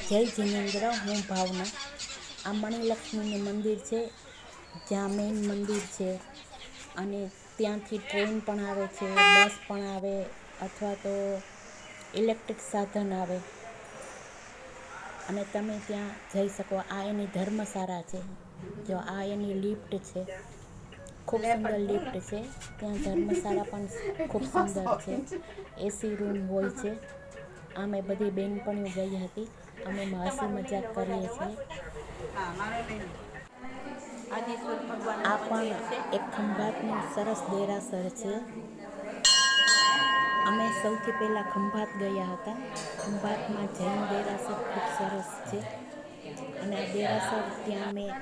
જય જિનેન્દ્ર, હું ભાવના. આ મણિલક્ષ્મીનું મંદિર છે, જ્યાં મેઇન મંદિર છે અને ત્યાંથી ટ્રેન પણ આવે છે, બસ પણ આવે અથવા તો ઇલેક્ટ્રિક સાધન આવે અને તમે ત્યાં જઈ શકો. આ એની ધર્મશાળા છે. જો આ એની લિફ્ટ છે, ખૂબ સુંદર લિફ્ટ છે. ત્યાં ધર્મશાળા પણ ખૂબ સુંદર છે. એસી રૂમ હોય છે. અમે બધી બહેનપણીઓ ગઈ હતી. અમે હસી મજાક કરીએ છીએ. આ પણ એક ખંભાતનું સરસ દેરાસર છે. અમે સૌથી પહેલાં ખંભાત ગયા હતા. ખંભાતમાં જૈન દેરાસર ખૂબ સરસ છે અને આ દેરાસર ત્યાં મેં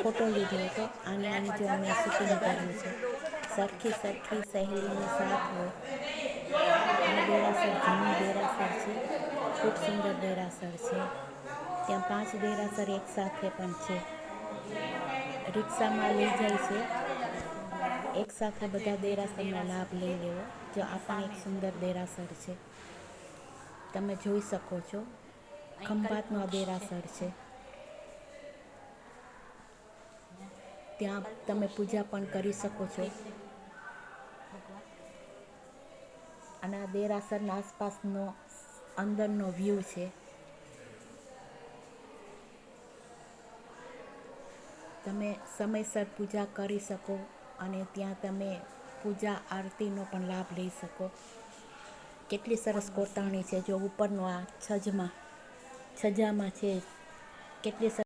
ફોટો લીધો હતો અને આની જો અમે શૂટિંગ કર્યું છે. સરખી સરખી સહેલીની સાથ હોય. આ દેરાસર જૈન દેરાસર છે. ખૂબ સુંદર દેરાસર છે. ત્યાં 5 દેરાસર એકસાથે પણ છે. રિક્ષામાં લઈ જાય છે. એકસાથે બધા દેરાસરનો લાભ લઈ લેવો. જો આ પણ એક સુંદર દેરાસર છે. તમે જોઈ શકો છો. ખંભાતનો આ દેરાસર છે. ત્યાં તમે પૂજા પણ કરી શકો છો. અને આ દેરાસરના આસપાસનો અંદરનો વ્યૂ છે. તમે સમયસર પૂજા કરી શકો અને ત્યાં તમે પૂજા આરતીનો પણ લાભ લઈ શકો. કેટલી સરસ કોતરણી છે. જો ઉપરનો આ છજામાં છે. કેટલી સરસ